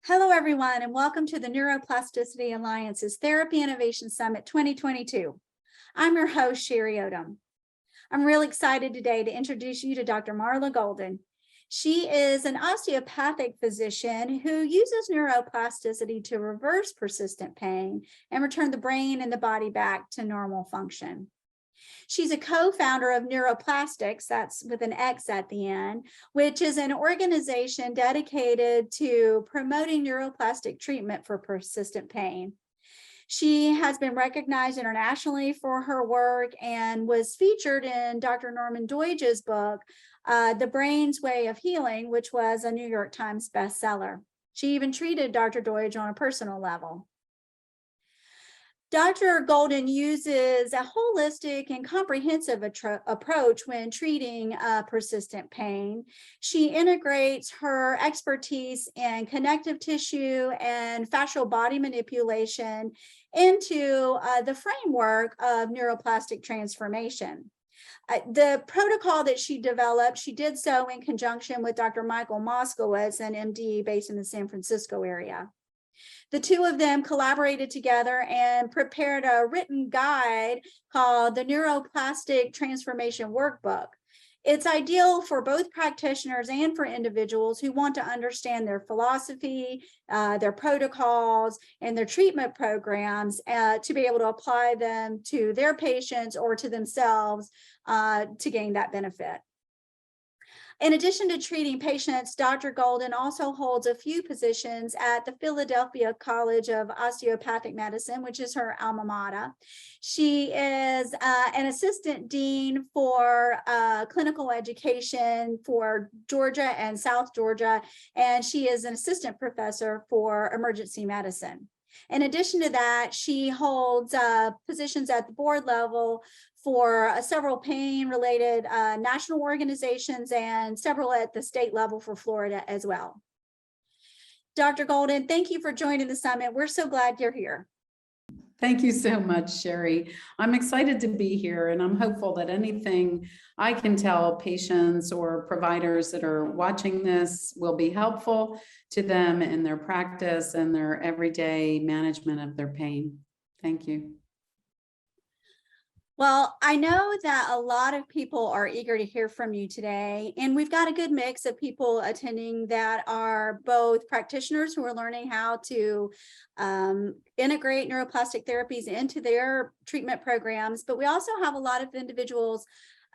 Hello, everyone, and welcome to the Neuroplasticity Alliance's Therapy Innovation Summit 2022. I'm your host, Sherry Odom. I'm really excited today to introduce you to Dr. Marla Golden. She is an osteopathic physician who uses neuroplasticity to reverse persistent pain and return the brain and the body back to normal function. She's a co-founder of Neuroplastics, that's with an X at the end, which is an organization dedicated to promoting neuroplastic treatment for persistent pain. She has been recognized internationally for her work and was featured in Dr. Norman Doidge's book, The Brain's Way of Healing, which was a New York Times bestseller. She even treated Dr. Doidge on a personal level. Dr. Golden uses a holistic and comprehensive approach when treating persistent pain. She integrates her expertise in connective tissue and fascial body manipulation into the framework of neuroplastic transformation. The protocol that she developed, she did so in conjunction with Dr. Michael Moskowitz, an MD based in the San Francisco area. The two of them collaborated together and prepared a written guide called the Neuroplastic Transformation Workbook. It's ideal for both practitioners and for individuals who want to understand their philosophy, their protocols, and their treatment programs to be able to apply them to their patients or to themselves to gain that benefit. In addition to treating patients, Dr. Golden also holds a few positions at the Philadelphia College of Osteopathic Medicine, which is her alma mater. She is an assistant dean for clinical education for Georgia and South Georgia, and she is an assistant professor for emergency medicine. In addition to that, she holds positions at the board level for several pain-related national organizations and several at the state level for Florida as well. Dr. Golden, thank you for joining the summit. We're so glad you're here. Thank you so much, Sherry. I'm excited to be here, and I'm hopeful that anything I can tell patients or providers that are watching this will be helpful to them in their practice and their everyday management of their pain. Thank you. Well, I know that a lot of people are eager to hear from you today, and we've got a good mix of people attending that are both practitioners who are learning how to integrate neuroplastic therapies into their treatment programs, but we also have a lot of individuals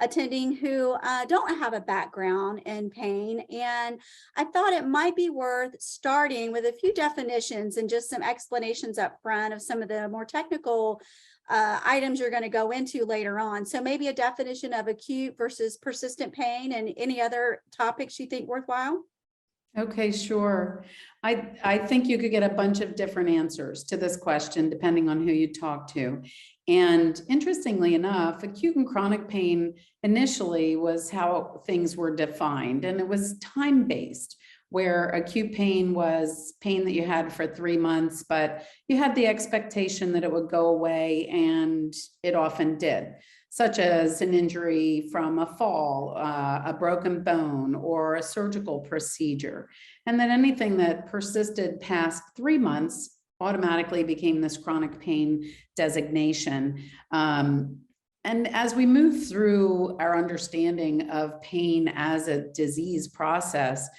attending who don't have a background in pain. And I thought it might be worth starting with a few definitions and just some explanations up front of some of the more technical items you're going to go into later on. So maybe a definition of acute versus persistent pain and any other topics you think worthwhile. Okay, sure. I think you could get a bunch of different answers to this question depending on who you talk to. And interestingly enough, acute and chronic pain initially was how things were defined, and it was time-based, where acute pain was pain that you had for 3 months, but you had the expectation that it would go away, and it often did, such as an injury from a fall, a broken bone, or a surgical procedure. And then anything that persisted past 3 months automatically became this chronic pain designation. And as we move through our understanding of pain as a disease process,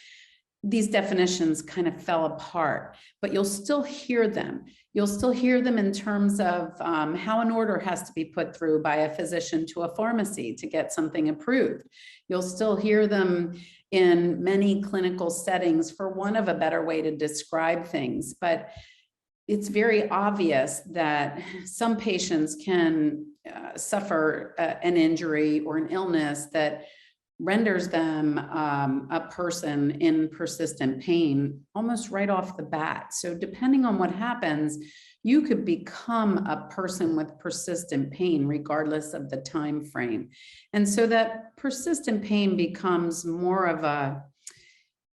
these definitions kind of fell apart, but you'll still hear them. You'll still hear them in terms of how an order has to be put through by a physician to a pharmacy to get something approved. You'll still hear them in many clinical settings, for want of a better way to describe things. But it's very obvious that some patients can suffer an injury or an illness that renders them a person in persistent pain almost right off the bat. So depending on what happens, you could become a person with persistent pain regardless of the time frame. And so that persistent pain becomes more of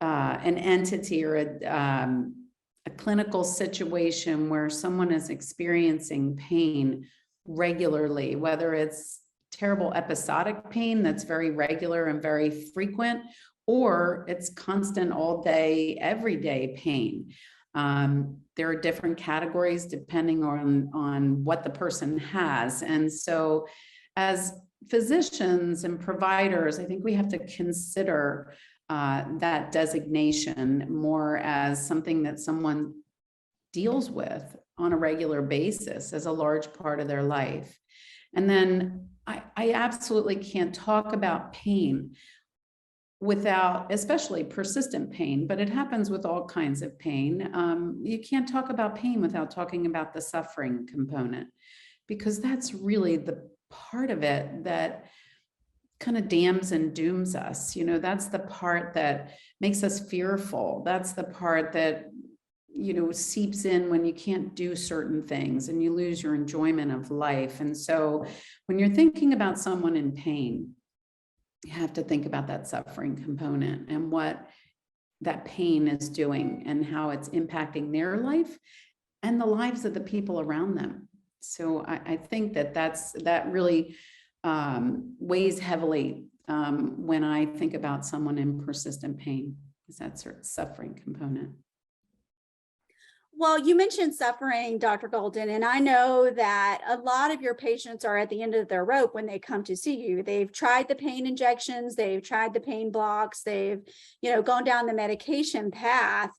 an entity or a clinical situation where someone is experiencing pain regularly, whether it's terrible episodic pain that's very regular and very frequent, or it's constant all day, everyday pain. There are different categories depending on what the person has. And so as physicians and providers, I think we have to consider that designation more as something that someone deals with on a regular basis as a large part of their life. And then I absolutely can't talk about pain without, especially persistent pain, but it happens with all kinds of pain. You can't talk about pain without talking about the suffering component, because that's really the part of it that kind of damns and dooms us. You know, that's the part that makes us fearful. That's the part that, you know, seeps in when you can't do certain things and you lose your enjoyment of life. And so when you're thinking about someone in pain, you have to think about that suffering component and what that pain is doing and how it's impacting their life and the lives of the people around them. So I think that really weighs heavily when I think about someone in persistent pain, is that sort of suffering component. Well, you mentioned suffering, Dr. Golden, and I know that a lot of your patients are at the end of their rope when they come to see you. They've tried the pain injections, they've tried the pain blocks, they've, you know, gone down the medication path.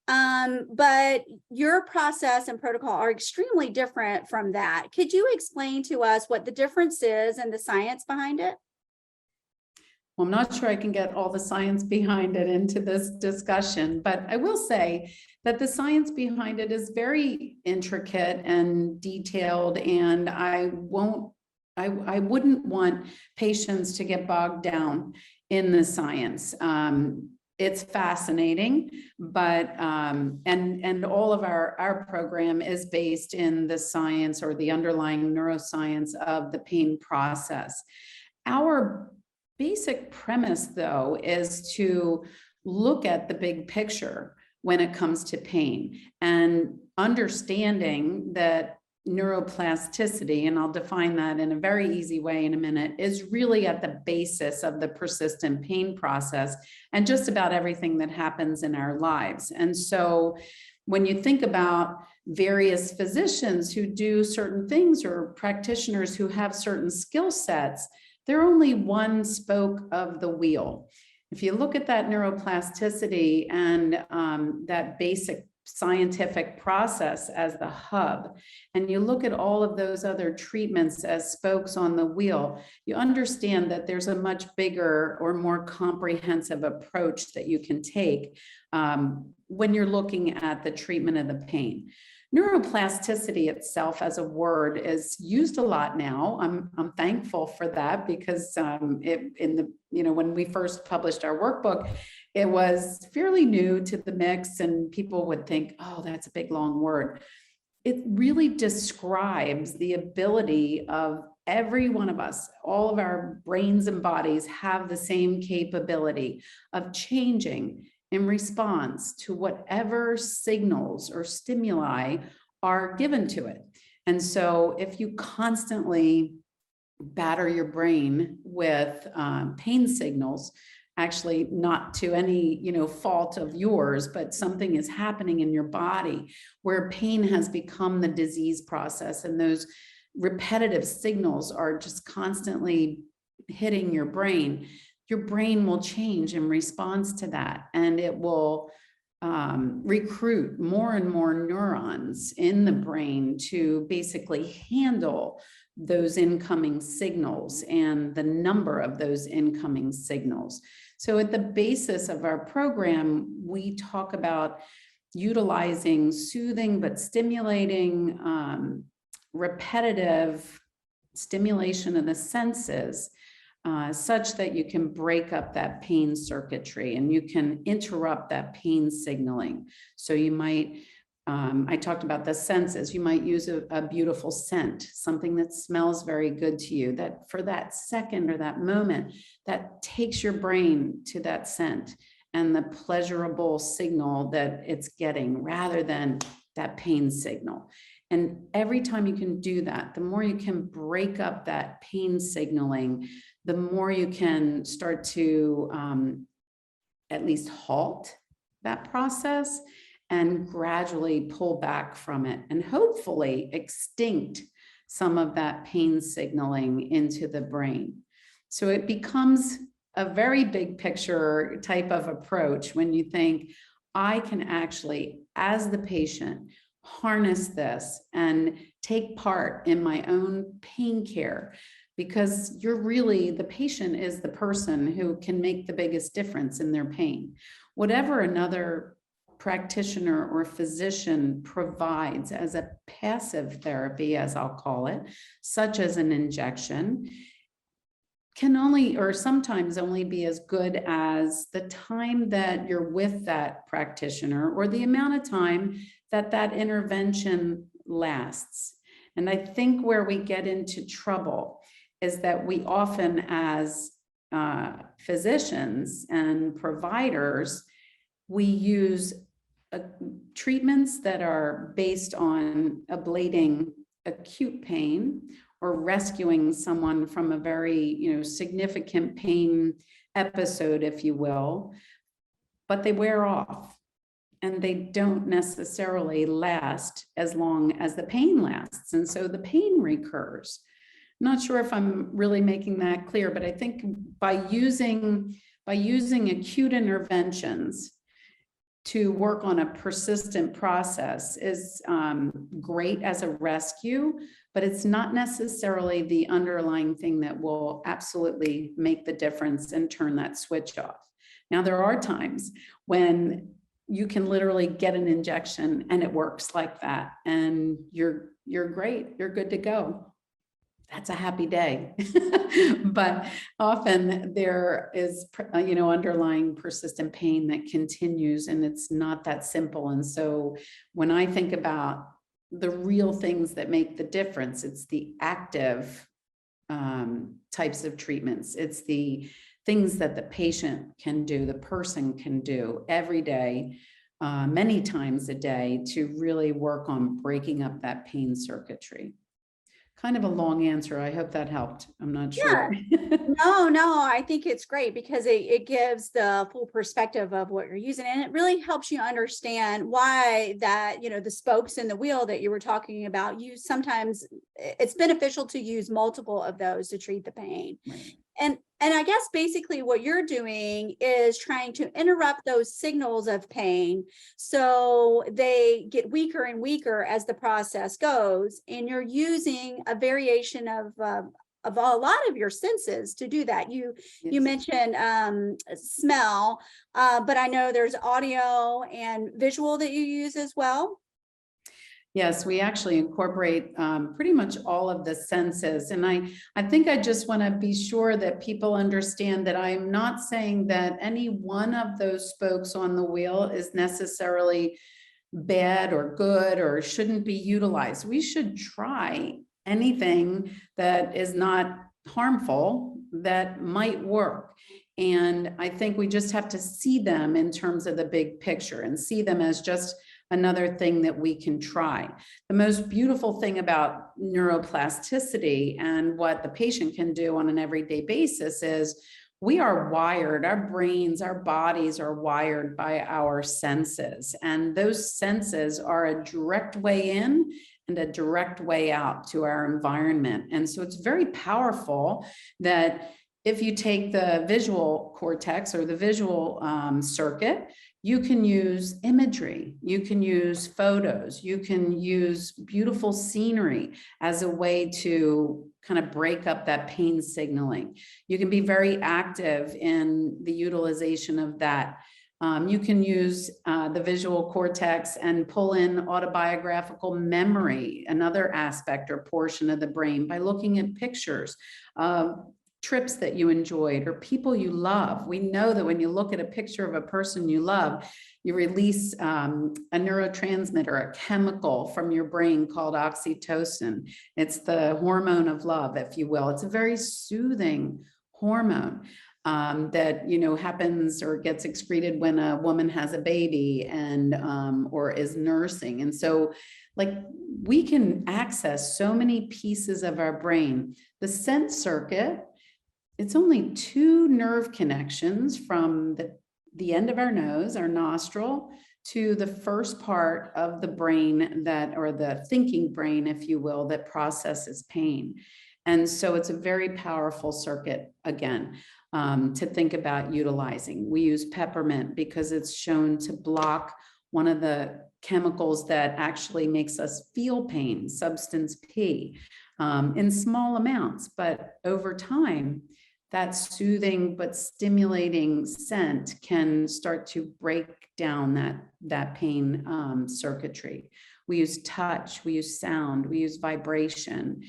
But your process and protocol are extremely different from that. Could you explain to us what the difference is and the science behind it? Well, I'm not sure I can get all the science behind it into this discussion, but I will say that the science behind it is very intricate and detailed, and I wouldn't want patients to get bogged down in the science. It's fascinating, but and all of our program is based in the science or the underlying neuroscience of the pain process. Our basic premise, though, is to look at the big picture when it comes to pain and understanding that neuroplasticity, and I'll define that in a very easy way in a minute, is really at the basis of the persistent pain process and just about everything that happens in our lives. And so when you think about various physicians who do certain things or practitioners who have certain skill sets, they're only one spoke of the wheel. If you look at that neuroplasticity and that basic scientific process as the hub, and you look at all of those other treatments as spokes on the wheel, you understand that there's a much bigger or more comprehensive approach that you can take when you're looking at the treatment of the pain. Neuroplasticity itself as a word is used a lot now. I'm thankful for that, because when we first published our workbook, it was fairly new to the mix and people would think, oh, that's a big long word. It really describes the ability of every one of us. All of our brains and bodies have the same capability of changing in response to whatever signals or stimuli are given to it. And so if you constantly batter your brain with pain signals, actually not to any fault of yours, but something is happening in your body where pain has become the disease process, and those repetitive signals are just constantly hitting your brain will change in response to that, and it will recruit more and more neurons in the brain to basically handle those incoming signals and the number of those incoming signals. So at the basis of our program, we talk about utilizing soothing but stimulating repetitive stimulation of the senses, such that you can break up that pain circuitry and you can interrupt that pain signaling. So you might, I talked about the senses, you might use a beautiful scent, something that smells very good to you, that for that second or that moment, that takes your brain to that scent and the pleasurable signal that it's getting rather than that pain signal. And every time you can do that, the more you can break up that pain signaling, the more you can start to at least halt that process and gradually pull back from it and hopefully extinct some of that pain signaling into the brain. So it becomes a very big picture type of approach when you think, I can actually, as the patient, harness this and take part in my own pain care, because you're really, the patient is the person who can make the biggest difference in their pain. Whatever another practitioner or physician provides as a passive therapy, as I'll call it, such as an injection, can only, or sometimes only, be as good as the time that you're with that practitioner or the amount of time that that intervention lasts. And I think where we get into trouble is that we often, as physicians and providers, we use treatments that are based on ablating acute pain or rescuing someone from a very, significant pain episode, if you will, but they wear off and they don't necessarily last as long as the pain lasts. And so the pain recurs. I'm not sure if I'm really making that clear, but I think by using acute interventions to work on a persistent process is great as a rescue, but it's not necessarily the underlying thing that will absolutely make the difference and turn that switch off. Now, there are times when you can literally get an injection and it works like that, and you're great, you're good to go. That's a happy day. But often there is, underlying persistent pain that continues, and it's not that simple. And so when I think about the real things that make the difference, it's the active types of treatments. It's the things that the patient can do, the person can do every day, many times a day, to really work on breaking up that pain circuitry. Kind of a long answer. I hope that helped. I'm not sure. No, I think it's great because it gives the full perspective of what you're using, and it really helps you understand why that, the spokes in the wheel that you were talking about, sometimes it's beneficial to use multiple of those to treat the pain. Right. And I guess basically what you're doing is trying to interrupt those signals of pain so they get weaker and weaker as the process goes. And you're using a variation of a lot of your senses to do that. You mentioned smell, but I know there's audio and visual that you use as well. Yes, we actually incorporate pretty much all of the senses. And I think I just want to be sure that people understand that I'm not saying that any one of those spokes on the wheel is necessarily bad or good or shouldn't be utilized. We should try anything that is not harmful that might work. And I think we just have to see them in terms of the big picture and see them as just another thing that we can try. The most beautiful thing about neuroplasticity and what the patient can do on an everyday basis is we are wired, our brains, our bodies are wired by our senses. And those senses are a direct way in and a direct way out to our environment. And so it's very powerful that if you take the visual cortex or the visual circuit, you can use imagery, you can use photos, you can use beautiful scenery as a way to kind of break up that pain signaling. You can be very active in the utilization of that. You can use the visual cortex and pull in autobiographical memory, another aspect or portion of the brain, by looking at pictures of trips that you enjoyed or people you love. We know that when you look at a picture of a person you love, you release a neurotransmitter, a chemical from your brain called oxytocin. It's the hormone of love, if you will. It's a very soothing hormone that happens or gets excreted when a woman has a baby and or is nursing. And so we can access so many pieces of our brain. The sense circuit, it's only 2 nerve connections from the end of our nose, our nostril, to the first part of the brain or the thinking brain, if you will, that processes pain. And so it's a very powerful circuit, again, to think about utilizing. We use peppermint because it's shown to block one of the chemicals that actually makes us feel pain, substance P, in small amounts, but over time, that soothing but stimulating scent can start to break down that pain circuitry. We use touch, we use sound, we use vibration.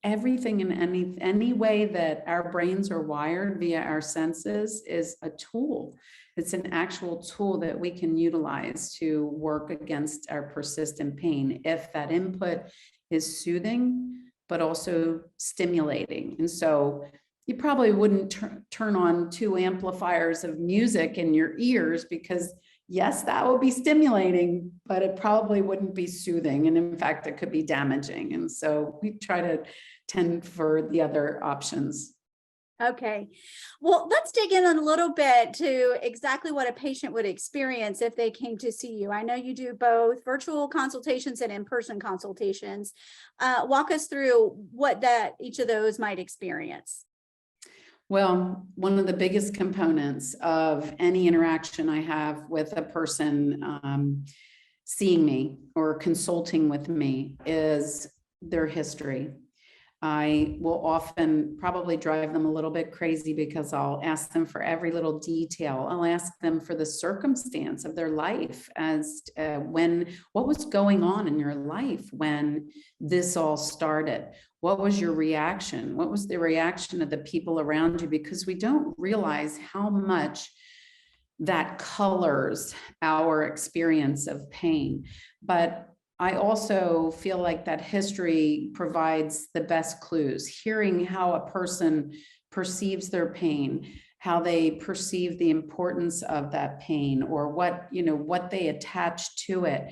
Everything in any way that our brains are wired via our senses is a tool. It's an actual tool that we can utilize to work against our persistent pain if that input is soothing, but also stimulating. And so you probably wouldn't turn on 2 amplifiers of music in your ears because yes, that will be stimulating, but it probably wouldn't be soothing. And in fact, it could be damaging. And so we try to tend for the other options. Okay. Well, let's dig in a little bit to exactly what a patient would experience if they came to see you. I know you do both virtual consultations and in-person consultations. Walk us through what each of those might experience. Well, one of the biggest components of any interaction I have with a person seeing me or consulting with me is their history. I will often probably drive them a little bit crazy because I'll ask them for every little detail. I'll ask them for the circumstance of their life as what was going on in your life when this all started. What was your reaction? What was the reaction of the people around you? Because we don't realize how much that colors our experience of pain. But I also feel like that history provides the best clues, hearing how a person perceives their pain, how they perceive the importance of that pain, or what they attach to it,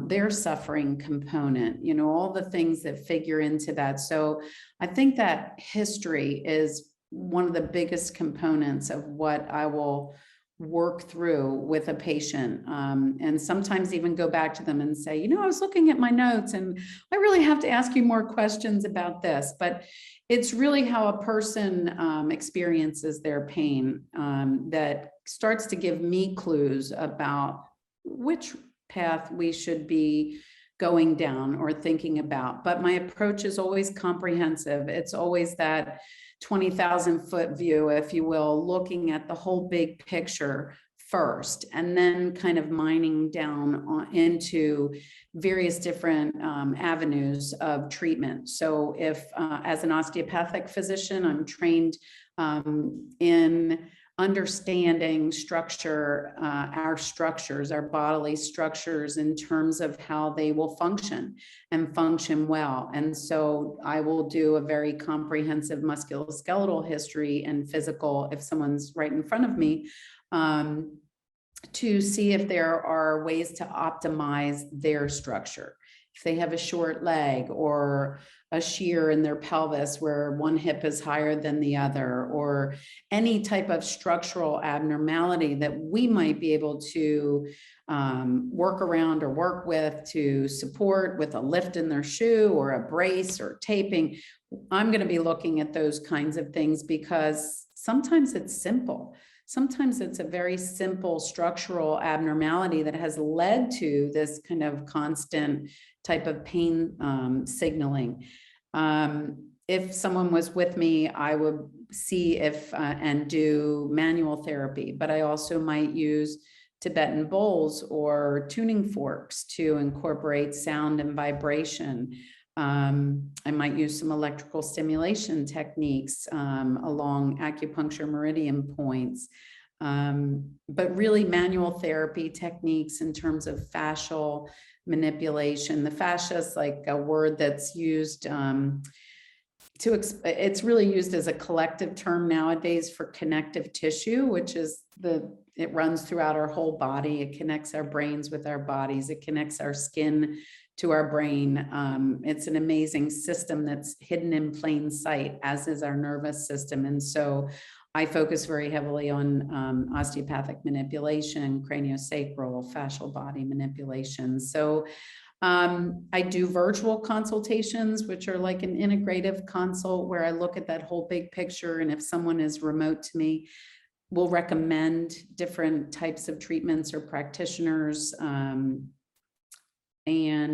their suffering component, all the things that figure into that. So I think that history is one of the biggest components of what I will work through with a patient, and sometimes even go back to them and say, I was looking at my notes and I really have to ask you more questions about this. But it's really how a person experiences their pain that starts to give me clues about which path we should be going down or thinking about. But my approach is always comprehensive. It's always that 20,000-foot view, if you will, looking at the whole big picture first, and then kind of mining down into various different avenues of treatment. So if as an osteopathic physician, I'm trained in understanding our structures, our bodily structures in terms of how they will function and function well. And so I will do a very comprehensive musculoskeletal history and physical, if someone's right in front of me, to see if there are ways to optimize their structure. If they have a short leg or a shear in their pelvis where one hip is higher than the other, or any type of structural abnormality that we might be able to work around or work with to support with a lift in their shoe or a brace or taping. I'm going to be looking at those kinds of things because sometimes it's simple. Sometimes it's a very simple structural abnormality that has led to this kind of constant type of pain signaling. If someone was with me, I would see if and do manual therapy, but I also might use Tibetan bowls or tuning forks to incorporate sound and vibration. I might use some electrical stimulation techniques along acupuncture meridian points, but really manual therapy techniques in terms of fascial manipulation. The fascia is like a word that's used it's really used as a collective term nowadays for connective tissue, which is it runs throughout our whole body. It connects our brains with our bodies. It connects our skin to our brain. It's an amazing system that's hidden in plain sight, as is our nervous system. And so I focus very heavily on osteopathic manipulation, craniosacral, fascial body manipulation. So I do virtual consultations, which are like an integrative consult where I look at that whole big picture. And if someone is remote to me, we'll recommend different types of treatments or practitioners and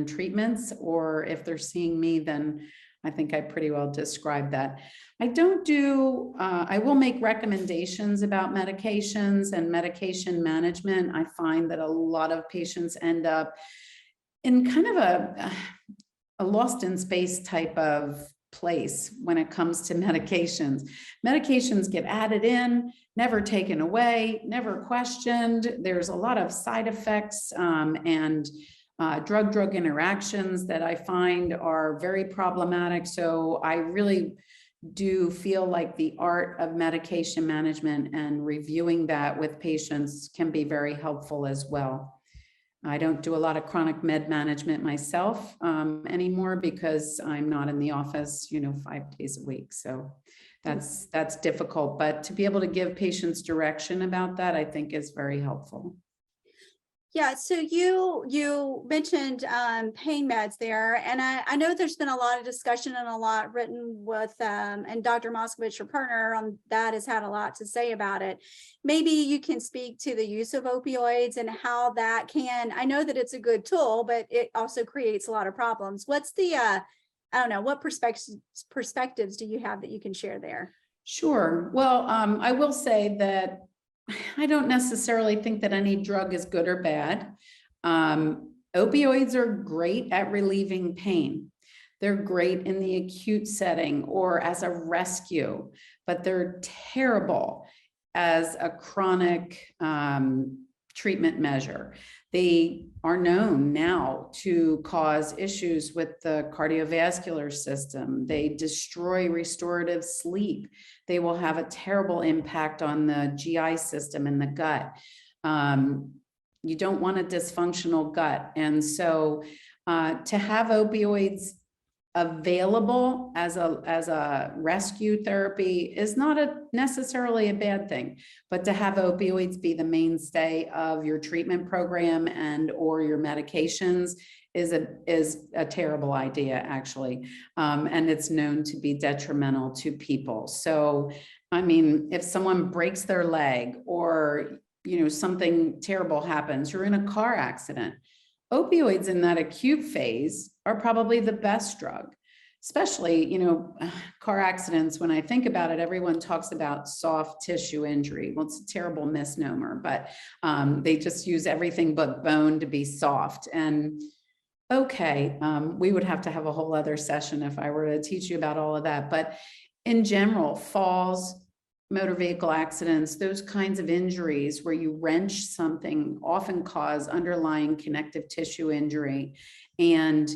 treatments. Or if they're seeing me, then I think I pretty well described that. I don't do, I will make recommendations about medications and medication management. I find that a lot of patients end up in kind of a lost in space type of place when it comes to medications. Medications get added in, never taken away, never questioned. There's a lot of side effects and drug-drug interactions that I find are very problematic. So I really do feel like the art of medication management and reviewing that with patients can be very helpful as well. I don't do a lot of chronic med management myself anymore because I'm not in the office, 5 days a week. So that's difficult, but to be able to give patients direction about that, I think is very helpful. Yeah, so you mentioned pain meds there, and I know there's been a lot of discussion and a lot written with and Dr. Moskovich, your partner on that, has had a lot to say about it. Maybe you can speak to the use of opioids and how that can, I know that it's a good tool, but it also creates a lot of problems. What's the I don't know, what perspectives do you have that you can share there? Sure. Well, I will say that I don't necessarily think that any drug is good or bad. Opioids are great at relieving pain. They're great in the acute setting or as a rescue, but they're terrible as a chronic treatment measure. They are known now to cause issues with the cardiovascular system. They destroy restorative sleep. They will have a terrible impact on the GI system and the gut. You don't want a dysfunctional gut. And so to have opioids available as a rescue therapy is not necessarily a bad thing, but to have opioids be the mainstay of your treatment program and or your medications is a terrible idea, actually. And it's known to be detrimental to people. So, I mean, if someone breaks their leg or, something terrible happens, you're in a car accident, opioids in that acute phase are probably the best drug, especially, car accidents. When I think about it, everyone talks about soft tissue injury. Well, it's a terrible misnomer, but they just use everything but bone to be soft. And okay, we would have to have a whole other session if I were to teach you about all of that. But in general, falls, motor vehicle accidents, those kinds of injuries where you wrench something often cause underlying connective tissue injury. And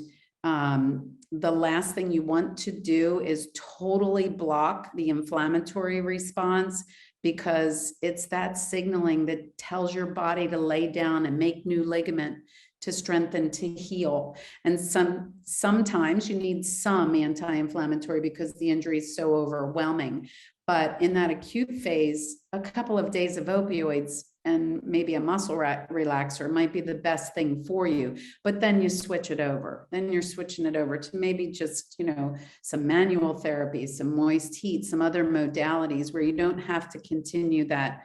the last thing you want to do is totally block the inflammatory response, because it's that signaling that tells your body to lay down and make new ligament to strengthen, to heal. And sometimes you need some anti-inflammatory because the injury is so overwhelming. But in that acute phase, a couple of days of opioids and maybe a muscle relaxer might be the best thing for you. But then you switch it over. Then you're switching it over to maybe just, some manual therapy, some moist heat, some other modalities where you don't have to continue that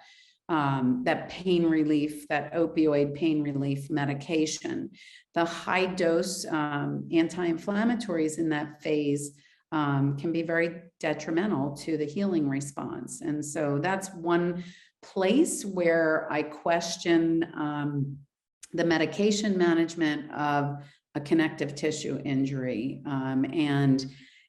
pain relief, that opioid pain relief medication. The high dose anti-inflammatories in that phase can be very detrimental to the healing response. And so that's one place where I question the medication management of a connective tissue injury. And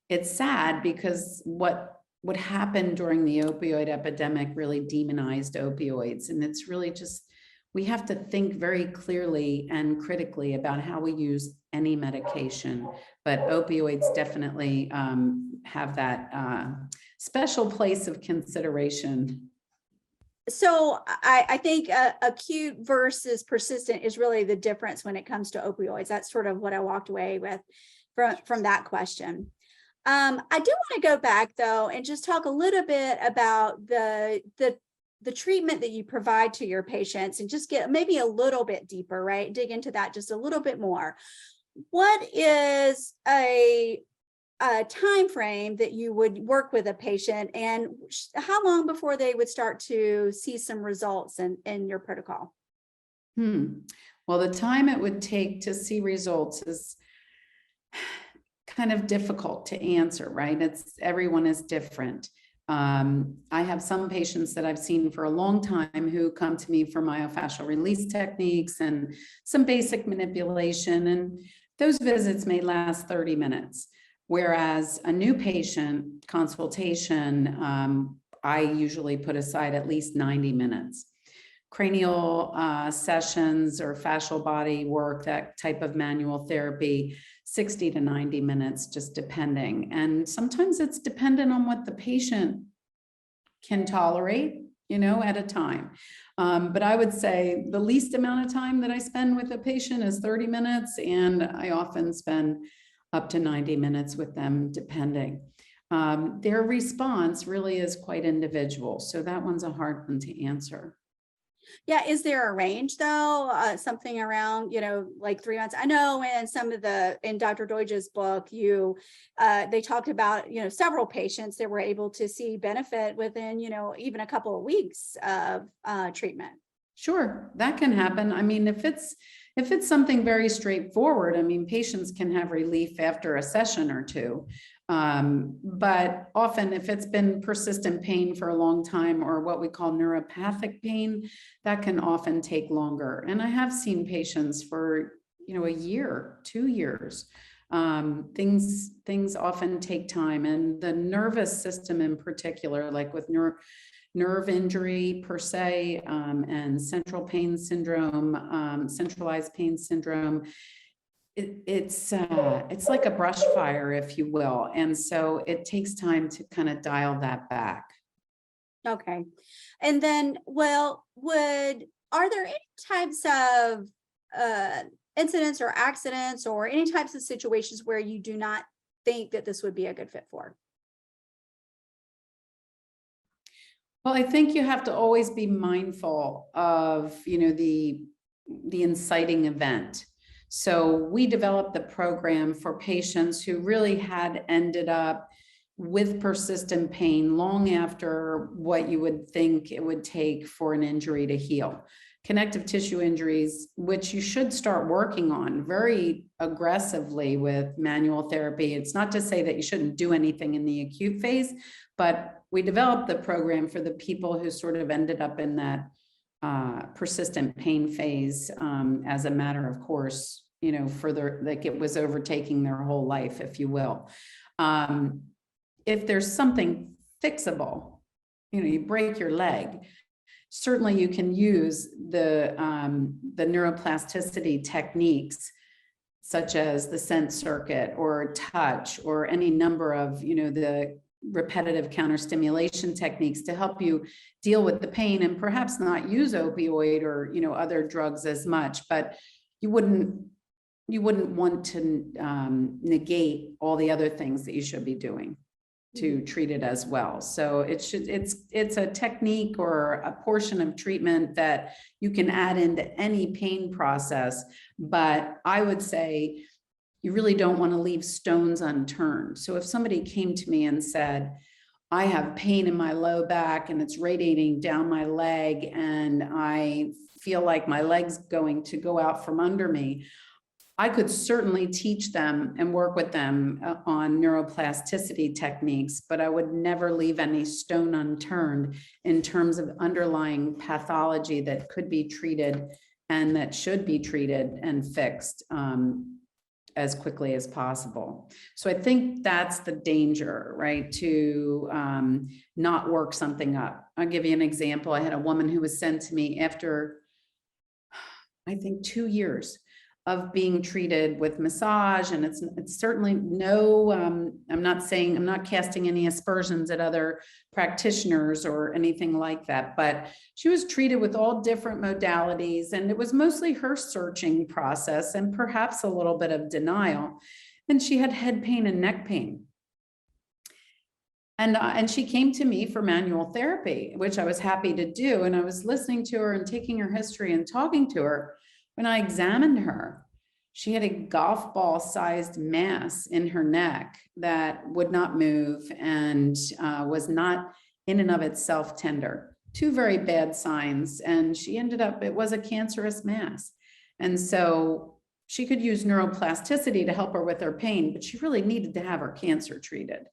it's sad because what happened during the opioid epidemic really demonized opioids. And it's really just, we have to think very clearly and critically about how we use any medication, but opioids definitely have that special place of consideration. So I think acute versus persistent is really the difference when it comes to opioids. That's sort of what I walked away with from that question. I do want to go back though and just talk a little bit about the treatment that you provide to your patients and just get maybe a little bit deeper, right? Dig into that just a little bit more. What is a time frame that you would work with a patient, and how long before they would start to see some results in your protocol? Well, the time it would take to see results is kind of difficult to answer, right? Everyone is different. I have some patients that I've seen for a long time who come to me for myofascial release techniques and some basic manipulation, and those visits may last 30 minutes. Whereas a new patient consultation, I usually put aside at least 90 minutes. Cranial sessions or fascial body work, that type of manual therapy, 60 to 90 minutes, just depending. And sometimes it's dependent on what the patient can tolerate, at a time. But I would say the least amount of time that I spend with a patient is 30 minutes, and I often spend up to 90 minutes with them, depending. Their response really is quite individual. So that one's a hard one to answer. Yeah, is there a range though? Something around, like 3 months? I know in Dr. Deutsch's book, they talked about, several patients that were able to see benefit within, even a couple of weeks of treatment. Sure, that can happen. I mean, if it's something very straightforward, patients can have relief after a session or two. But often if it's been persistent pain for a long time, or what we call neuropathic pain, that can often take longer. And I have seen patients for, a year, 2 years. Things often take time, and the nervous system in particular, like with nerve injury per se, and central pain syndrome, centralized pain syndrome, it's like a brush fire, if you will. And so it takes time to kind of dial that back. Okay. And then, are there any types of incidents or accidents or any types of situations where you do not think that this would be a good fit for? Well, I think you have to always be mindful of, the inciting event. So we developed the program for patients who really had ended up with persistent pain long after what you would think it would take for an injury to heal. Connective tissue injuries, which you should start working on very aggressively with manual therapy. It's not to say that you shouldn't do anything in the acute phase, but we developed the program for the people who sort of ended up in that persistent pain phase, as a matter of course, like it was overtaking their whole life, if you will. If there's something fixable, you break your leg, certainly you can use the neuroplasticity techniques, such as the sense circuit or touch, or any number of, the repetitive counterstimulation techniques to help you deal with the pain, and perhaps not use opioid or, other drugs as much, but you wouldn't want to negate all the other things that you should be doing to treat it as well. So it's a technique or a portion of treatment that you can add into any pain process. But I would say you really don't want to leave stones unturned. So if somebody came to me and said, I have pain in my low back and it's radiating down my leg, and I feel like my leg's going to go out from under me, I could certainly teach them and work with them on neuroplasticity techniques, but I would never leave any stone unturned in terms of underlying pathology that could be treated and that should be treated and fixed as quickly as possible. So I think that's the danger, right? To not work something up. I'll give you an example. I had a woman who was sent to me after, I think, 2 years of being treated with massage. And it's certainly no, I'm not casting any aspersions at other practitioners or anything like that, but she was treated with all different modalities, and it was mostly her searching process and perhaps a little bit of denial. And she had head pain and neck pain. And she came to me for manual therapy, which I was happy to do. And I was listening to her and taking her history and talking to her. When I examined her, she had a golf ball sized mass in her neck that would not move and was not in and of itself tender. Two very bad signs. And she ended up, it was a cancerous mass. And so she could use neuroplasticity to help her with her pain, but she really needed to have her cancer treated.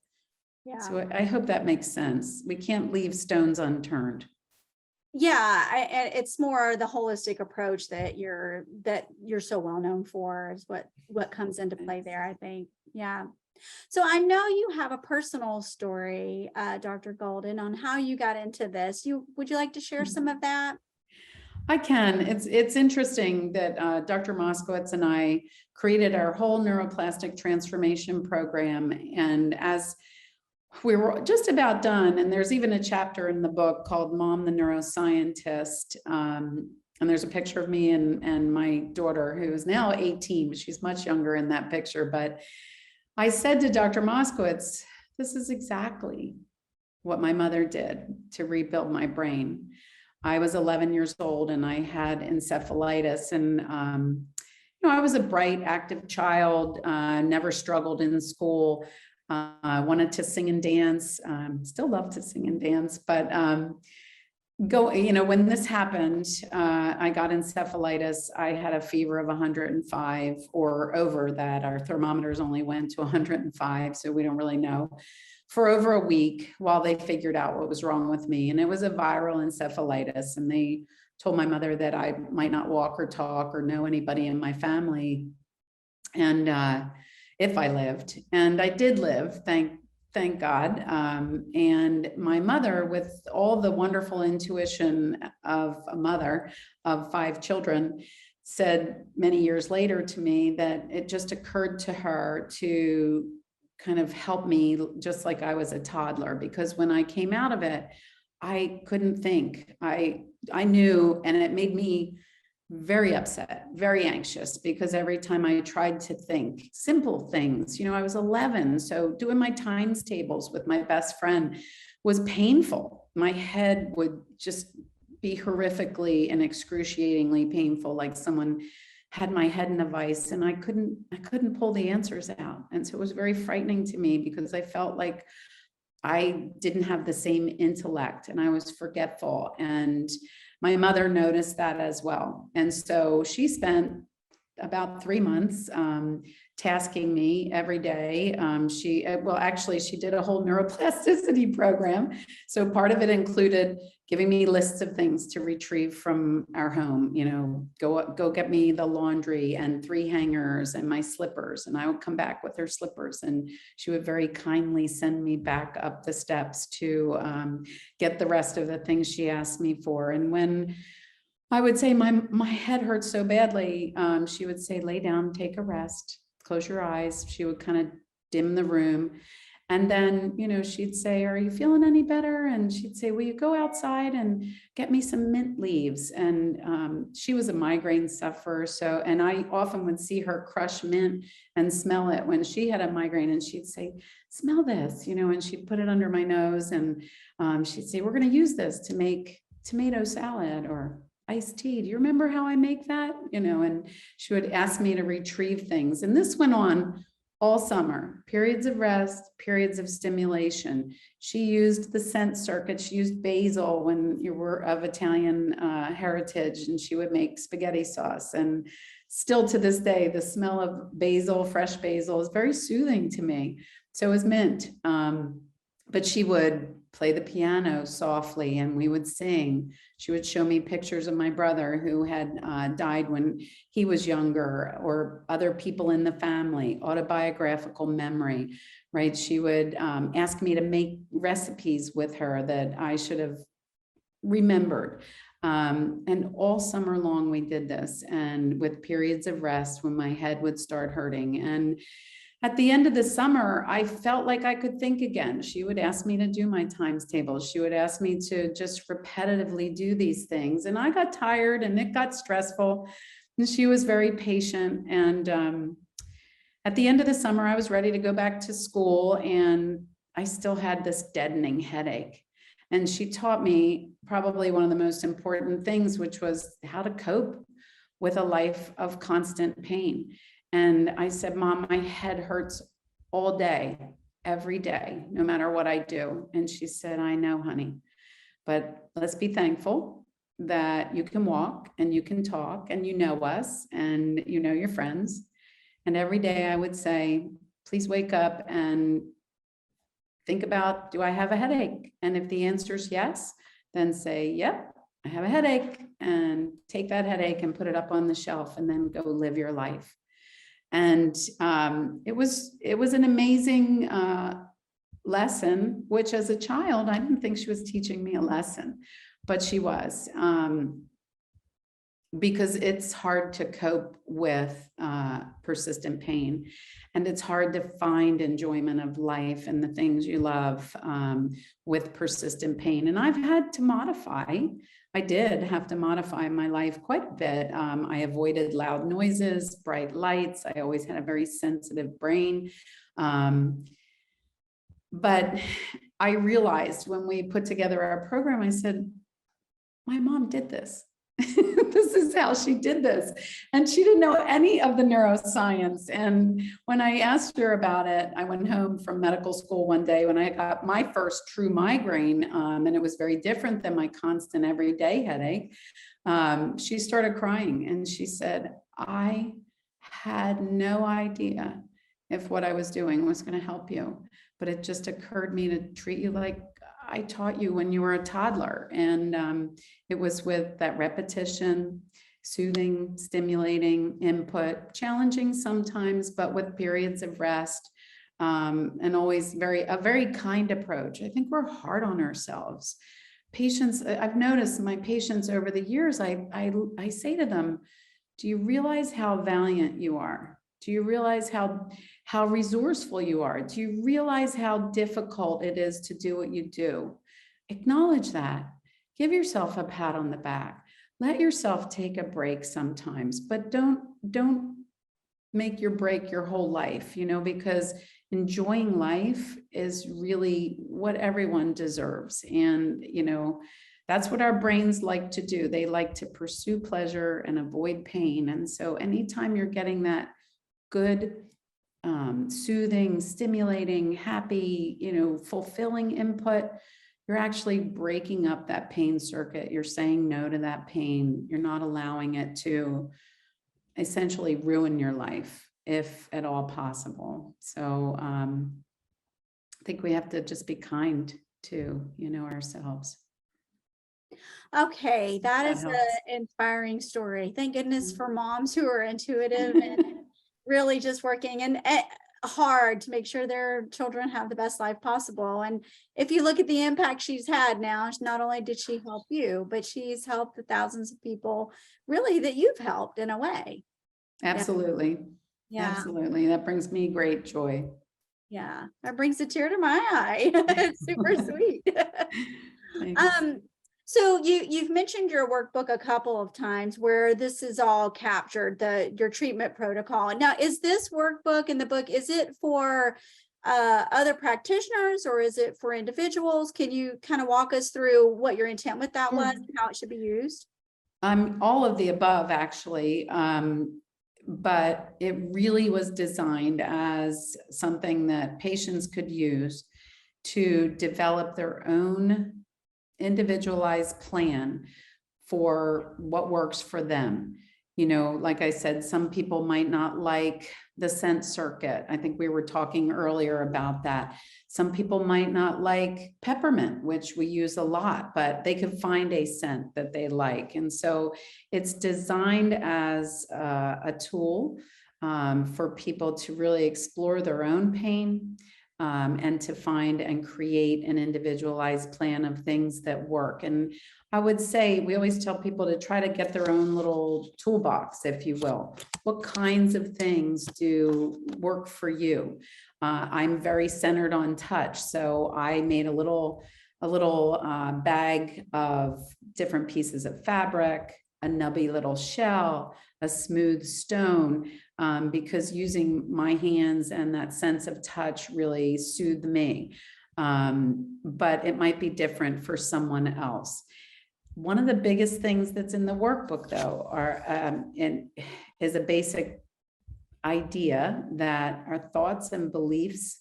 Yeah. So I hope that makes sense. We can't leave stones unturned. Yeah, and it's more the holistic approach that you're so well known for is what comes into play there, I think. Yeah. So I know you have a personal story, Dr. Golden, on how you got into this. Would you like to share some of that? I can. It's interesting that Dr. Moskowitz and I created our whole neuroplastic transformation program. And as we were just about done, and there's even a chapter in the book called Mom the Neuroscientist. And there's a picture of me and my daughter, who is now 18, but she's much younger in that picture. But I said to Dr. Moskowitz, this is exactly what my mother did to rebuild my brain. I was 11 years old and I had encephalitis, and I was a bright, active child, never struggled in school. I wanted to sing and dance, still love to sing and dance, but when this happened, I got encephalitis. I had a fever of 105 or over that. Our thermometers only went to 105, so we don't really know, for over a week while they figured out what was wrong with me. And it was a viral encephalitis. And they told my mother that I might not walk or talk or know anybody in my family. And if I lived, and I did live, thank God. And my mother, with all the wonderful intuition of a mother of 5 children, said many years later to me that it just occurred to her to kind of help me just like I was a toddler, because when I came out of it, I couldn't think. I knew, and it made me very upset, very anxious, because every time I tried to think simple things, I was 11. So doing my times tables with my best friend was painful. My head would just be horrifically and excruciatingly painful, like someone had my head in a vice, and I couldn't pull the answers out. And so it was very frightening to me, because I felt like I didn't have the same intellect and I was forgetful. And my mother noticed that as well. And so she spent about 3 months tasking me every day. She did a whole neuroplasticity program. So part of it included giving me lists of things to retrieve from our home. Go get me the laundry and 3 hangers and my slippers. And I would come back with her slippers, and she would very kindly send me back up the steps to get the rest of the things she asked me for. And when I would say my head hurt so badly, she would say, lay down, take a rest, close your eyes. She would kind of dim the room. And then, she'd say, are you feeling any better? And she'd say, will you go outside and get me some mint leaves? And she was a migraine sufferer. So, and I often would see her crush mint and smell it when she had a migraine. And she'd say, smell this, and she'd put it under my nose. And she'd say, we're going to use this to make tomato salad or iced tea. Do you remember how I make that? And she would ask me to retrieve things. And this went on all summer, periods of rest, periods of stimulation. She used the scent circuit. She used basil when you were of Italian heritage, and she would make spaghetti sauce. And still to this day, the smell of basil, fresh basil, is very soothing to me. So is mint. But she would play the piano softly and we would sing. She would show me pictures of my brother who had died when he was younger, or other people in the family, autobiographical memory, right? She would ask me to make recipes with her that I should have remembered. And all summer long we did this, and with periods of rest when my head would start hurting. And at the end of the summer, I felt like I could think again. She would ask me to do my times tables. She would ask me to just repetitively do these things. And I got tired and it got stressful. And she was very patient. And at the end of the summer, I was ready to go back to school. And I still had this deadening headache. And she taught me probably one of the most important things, which was how to cope with a life of constant pain. And I said, Mom, my head hurts all day, every day, no matter what I do. And she said, I know, honey, but let's be thankful that you can walk and you can talk and you know us and you know your friends. And every day I would say, please wake up and think about, do I have a headache? And if the answer is yes, then say, yep, I have a headache, and take that headache and put it up on the shelf and then go live your life. And it was an amazing lesson, which as a child, I didn't think she was teaching me a lesson, but she was. Because it's hard to cope with persistent pain, and it's hard to find enjoyment of life and the things you love with persistent pain. And I've had to modify. I did have to modify my life quite a bit. I avoided loud noises, bright lights. I always had a very sensitive brain. But I realized when we put together our program, I said, my mom did this. This is how she did this. And she didn't know any of the neuroscience. And when I asked her about it, I went home from medical school one day when I got my first true migraine, and it was very different than my constant everyday headache. She started crying and she said, I had no idea if what I was doing was going to help you, but it just occurred to me to treat you like I taught you when you were a toddler. And it was with that repetition, soothing, stimulating input, challenging sometimes, but with periods of rest, and always a very kind approach. I think we're hard on ourselves. Patients, I've noticed my patients over the years, I say to them, do you realize how valiant you are? Do you realize how resourceful you are? Do you realize how difficult it is to do what you do? Acknowledge that. Give yourself a pat on the back. Let yourself take a break sometimes, but don't make your break your whole life, because enjoying life is really what everyone deserves. And, that's what our brains like to do. They like to pursue pleasure and avoid pain. And so anytime you're getting that good, soothing, stimulating, happy, fulfilling input, you're actually breaking up that pain circuit. You're saying no to that pain. You're not allowing it to essentially ruin your life, if at all possible. So I think we have to just be kind to, ourselves. Okay, that is helps. an inspiring story. Thank goodness for moms who are intuitive and really just working and hard to make sure their children have the best life possible. And if you look at the impact she's had now, not only did she help you, but she's helped the thousands of people really that you've helped in a way. Absolutely. Yeah. Absolutely. That brings me great joy. Yeah. That brings a tear to my eye. It's super sweet. So you've mentioned your workbook a couple of times where this is all captured, your treatment protocol. Now, is this workbook in the book, is it for other practitioners or is it for individuals? Can you kind of walk us through what your intent with that was and how it should be used? All of the above, actually. But it really was designed as something that patients could use to develop their own individualized plan for what works for them. Like I said, some people might not like the scent circuit. I think we were talking earlier about that. Some people might not like peppermint, which we use a lot, but they could find a scent that they like. And so it's designed as a tool for people to really explore their own pain, and to find and create an individualized plan of things that work. And I would say, we always tell people to try to get their own little toolbox, if you will. What kinds of things do work for you? I'm very centered on touch. So I made a little bag of different pieces of fabric, a nubby little shell, a smooth stone, because using my hands and that sense of touch really soothed me. but it might be different for someone else. One of the biggest things that's in the workbook, though, is a basic idea that our thoughts and beliefs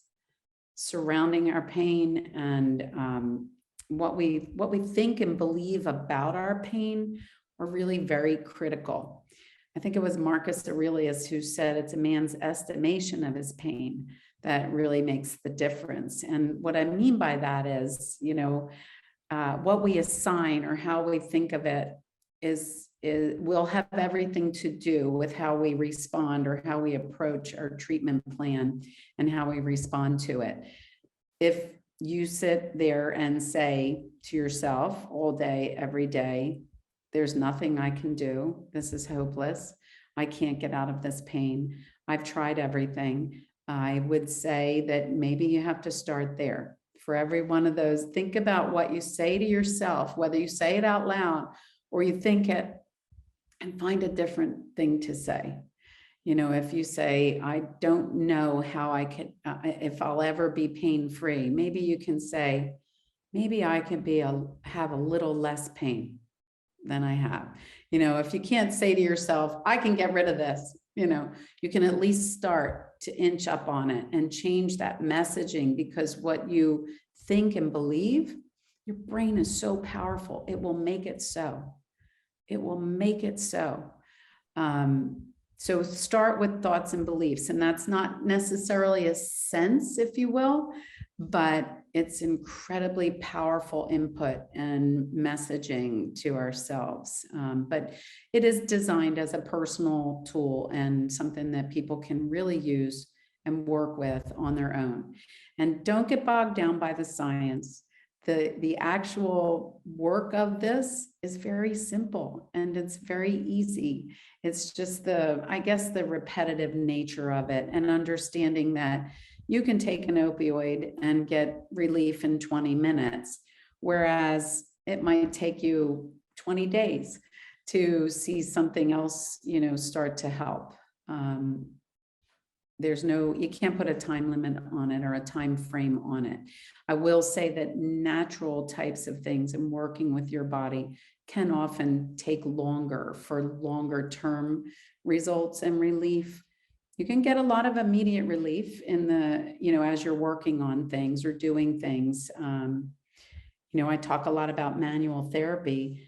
surrounding our pain and what we think and believe about our pain are really very critical. I think it was Marcus Aurelius who said it's a man's estimation of his pain that really makes the difference. And what I mean by that is, what we assign or how we think of it will have everything to do with how we respond or how we approach our treatment plan and how we respond to it. If you sit there and say to yourself all day, every day, there's nothing I can do. This is hopeless. I can't get out of this pain. I've tried everything. I would say that maybe you have to start there. For every one of those, think about what you say to yourself, whether you say it out loud or you think it, and find a different thing to say. If you say, I don't know how I could, if I'll ever be pain-free, maybe you can say, maybe I could have a little less pain than I have. If you can't say to yourself, I can get rid of this, you can at least start to inch up on it and change that messaging, because what you think and believe, your brain is so powerful. It will make it so. It will make it so. So start with thoughts and beliefs, and that's not necessarily a sense, if you will, but it's incredibly powerful input and messaging to ourselves. But it is designed as a personal tool and something that people can really use and work with on their own. And don't get bogged down by the science. The actual work of this is very simple and it's very easy. It's just the repetitive nature of it, and understanding that you can take an opioid and get relief in 20 minutes, whereas it might take you 20 days to see something else, start to help. You can't put a time limit on it or a time frame on it. I will say that natural types of things and working with your body can often take longer for longer term results and relief. You can get a lot of immediate relief as you're working on things or doing things. I talk a lot about manual therapy.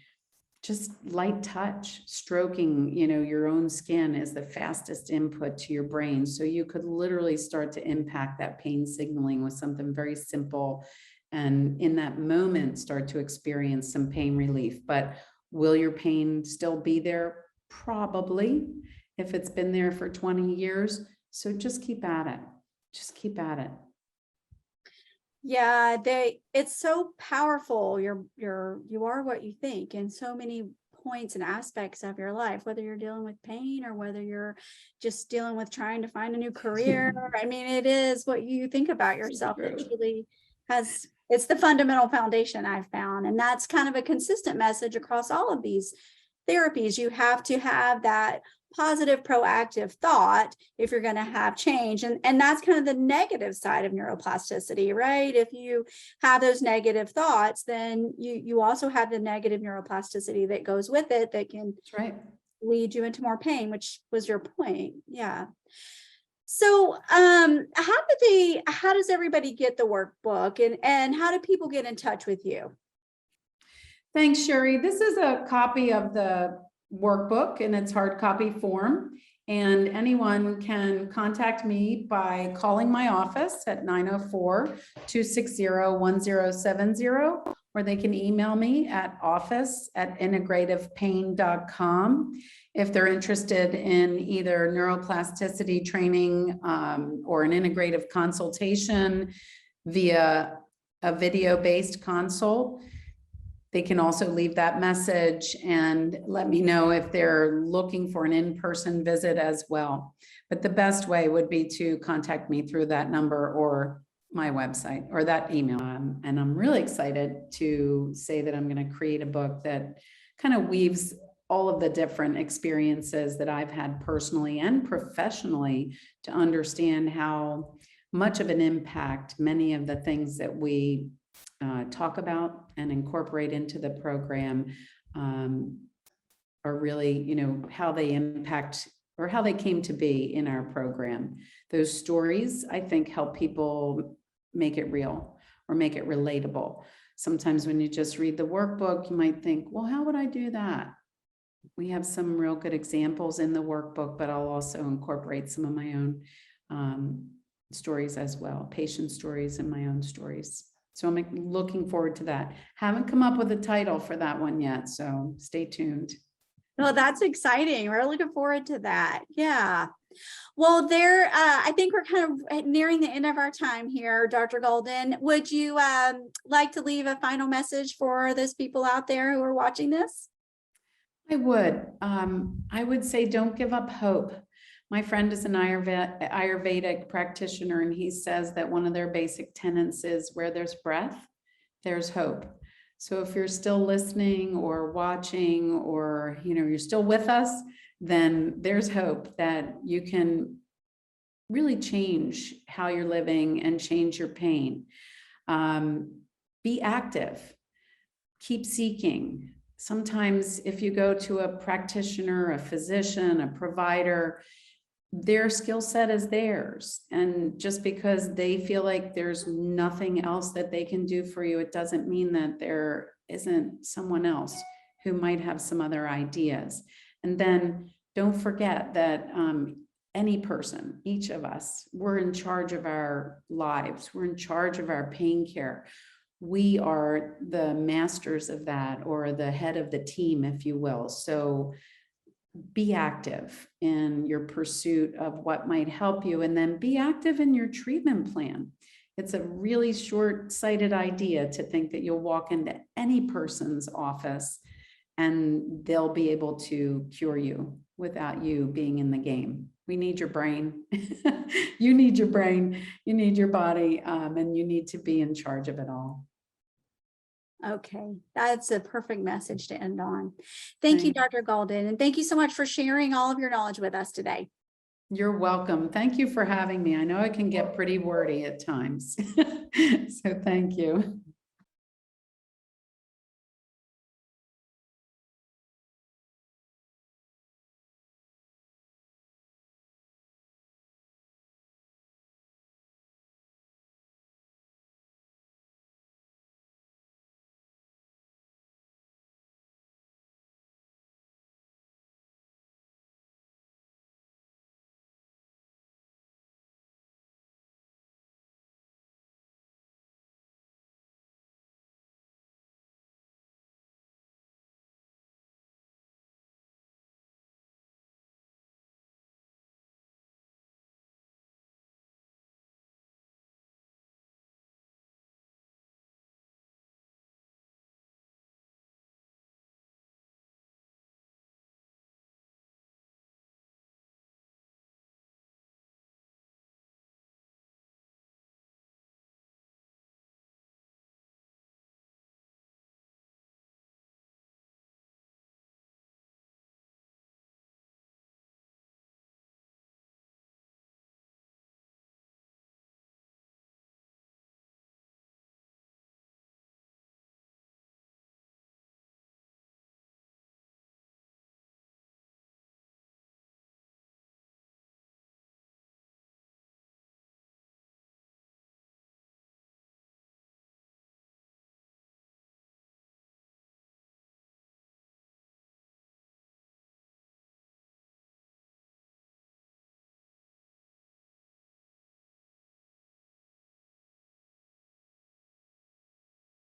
Just light touch, stroking, your own skin is the fastest input to your brain. So you could literally start to impact that pain signaling with something very simple. And in that moment, start to experience some pain relief. But will your pain still be there? Probably, if it's been there for 20 years. So just keep at it. Just keep at it. Yeah, it's so powerful. You are what you think in so many points and aspects of your life, whether you're dealing with pain or whether you're just dealing with trying to find a new career. I mean, it is what you think about yourself that truly it's the fundamental foundation I've found. And that's kind of a consistent message across all of these therapies. You have to have that positive, proactive thought if you're going to have change. And that's kind of the negative side of neuroplasticity, right? If you have those negative thoughts, then you also have the negative neuroplasticity that goes with it that can lead you into more pain, which was your point. Yeah. So how does everybody get the workbook, and how do people get in touch with you? Thanks, Sherry. This is a copy of the workbook in its hard copy form, and anyone can contact me by calling my office at 904-260-1070, or they can email me at office@integrativepain.com if they're interested in either neuroplasticity training or an integrative consultation via a video-based consult. They can also leave that message and let me know if they're looking for an in-person visit as well. But the best way would be to contact me through that number or my website or that email. And I'm really excited to say that I'm going to create a book that kind of weaves all of the different experiences that I've had personally and professionally to understand how much of an impact. Many of the things that we talk about and incorporate into the program are really, you know, how they impact or how they came to be in our program. Those stories, I think, help people make it real or make it relatable. Sometimes when you just read the workbook, you might think, well, how would I do that? We have some real good examples in the workbook, but I'll also incorporate some of my own stories as well, patient stories and my own stories. So I'm looking forward to that. Haven't come up with a title for that one yet, so stay tuned. Well, that's exciting. We're looking forward to that. Yeah. Well, I think we're kind of nearing the end of our time here, Dr. Golden. Would you like to leave a final message for those people out there who are watching this? I would say don't give up hope. My friend is an Ayurvedic practitioner, and he says that one of their basic tenets is where there's breath, there's hope. So if you're still listening or watching, or, you know, you're still with us, then there's hope that you can really change how you're living and change your pain. Be active, keep seeking. Sometimes if you go to a practitioner, a physician, a provider, their skill set is theirs. And just because they feel like there's nothing else that they can do for you, it doesn't mean that there isn't someone else who might have some other ideas. And then don't forget that any person, each of us, we're in charge of our lives. We're in charge of our pain care. We are the masters of that, or the head of the team, if you will. So be active in your pursuit of what might help you, and then be active in your treatment plan. It's a really short-sighted idea to think that you'll walk into any person's office and they'll be able to cure you without you being in the game. We need your brain. You need your brain, you need your body, and you need to be in charge of it all. Okay, that's a perfect message to end on. Thank you, Dr. Golden, and thank you so much for sharing all of your knowledge with us today. You're welcome. Thank you for having me. I know it can get pretty wordy at times. So thank you.